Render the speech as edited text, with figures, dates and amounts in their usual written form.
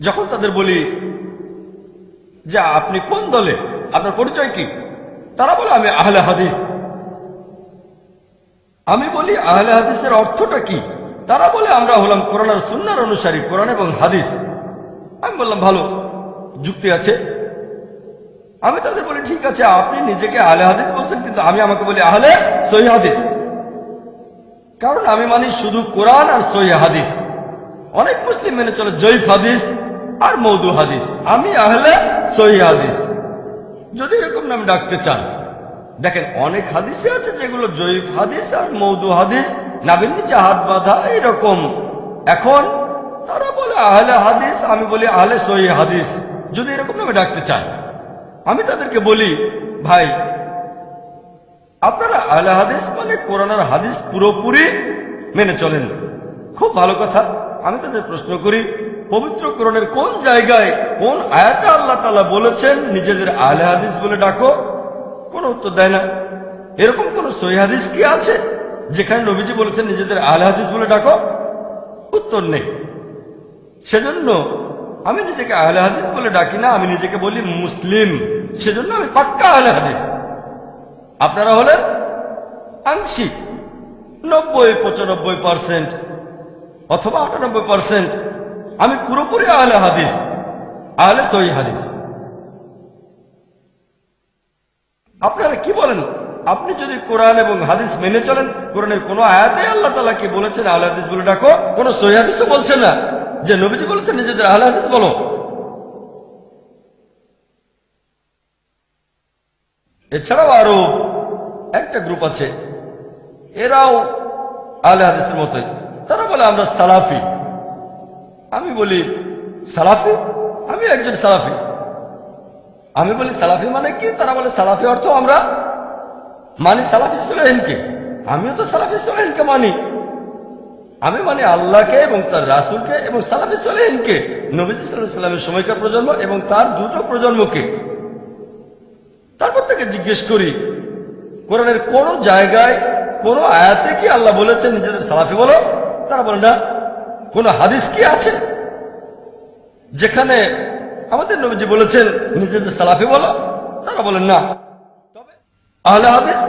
যখন তাদের বলি যে আপনি কোন দলে, আপনার পরিচয় কি, তারা বলে আমি আহলে হাদিস। আমি বলি আহলে হাদিসের অর্থটা কি, তারা বলে আমরা হলাম কোরআন আর সুন্নাহর অনুসারী, কোরআন এবং হাদিস। আমি বললাম ভালো, যুক্তি আছে। আমি তাদের বলি ঠিক আছে, আপনি নিজেকে আহলে হাদিস বলছেন, কিন্তু আমি আমাকে বলি আহলে সহিহ হাদিস, কারণ আমি মানি শুধু কোরআন আর সহিহ হাদিস। অনেক মুসলিম মেনে চলে জয়ীফ হাদিস আর মওদু হাদিস, আমি আহলে সহিহ হাদিস। যদি এরকম নাম ডাকতে চান, দেখেন অনেক হাদিসে আছে যেগুলো জয়ীফ হাদিস আর মওদু হাদিস, নাবির নিচে হাত বাঁধা এরকম। এখন তারা বলে আহলে হাদিস, আমি বলি আহলে সহিহ হাদিস। যদি এরকম নামে ডাকতে চান, আমি তাদেরকে বলি ভাই আপনারা আহলে হাদিস মানে কোরআন আর হাদিস পুরোপুরি মেনে চলেন, খুব ভালো কথা। আমি তাদের প্রশ্ন করি, পবিত্র কোরআনের কোন জায়গায় কোন আয়াতে আল্লাহ তাআলা বলেছেন নিজেদের আহলে হাদিস বলে ডাকো? কোন উত্তর দেয় না। এরকম কোন সহিহ হাদিস কি আছে যেখানে নবীজি বলেছেন নিজেদের আহলে হাদিস বলে ডাকো? উত্তর নেই। সেজন্য আমি নিজেকে আহলে হাদিস বলে ডাকি না, আমি নিজেকে বলি মুসলিম। সেজন্য আমি পাক্কা আহলে হাদিস। আপনারা হলেন আংশিক 90-95% অথবা 98%। আমি পুরোপুরি আহলে হাদিস, আহলে সহিহ হাদিস। আপনারা কি বলেন? আপনি যদি কোরআন এবং হাদিস মেনে চলেন, কোরআনের কোন আয়াতে আল্লাহ তাআলা কি বলেছেন আহলে হাদিস বলে ডাকো? কোন সহিহ হাদিসও বলছেন না যে নবীজি বলেছেন নিজেদের আহলে হাদিস বলো। এছাড়াও আরো একটা গ্রুপ আছে, এরাও আহলে হাদিসের মতোই। তারা বলে আমরা সালাফি। আমি বলি সালাফি? আমি একজন সালাফি। আমি বলি সালাফি মানে কি? তারা বলে সালাফি অর্থ আমরা মানি সালাফি সালেহিনকে। আমিও তো সালাফি সালেহিনকে মানি। আমি মানি আল্লাহকে এবং তার রাসূলকে এবং সালাফি সালেহিনকে, নবী সাল্লাল্লাহু আলাইহি ওয়াসাল্লামের সময়কার প্রজন্ম এবং তার দুটো প্রজন্মকে। তারপর থেকে জিজ্ঞেস করি, কোরআনের কোন জায়গায় কোন আয়াতে কি আল্লাহ বলেছেন নিজেদের সালাফি বলো? তারা বলে না। কোন হাদিস কি আছে যেখানে আমাদের নবীজি বলেছেন নিজেদের সালাফি বলো? তারা বলেন না। তবে আহলে হাদিস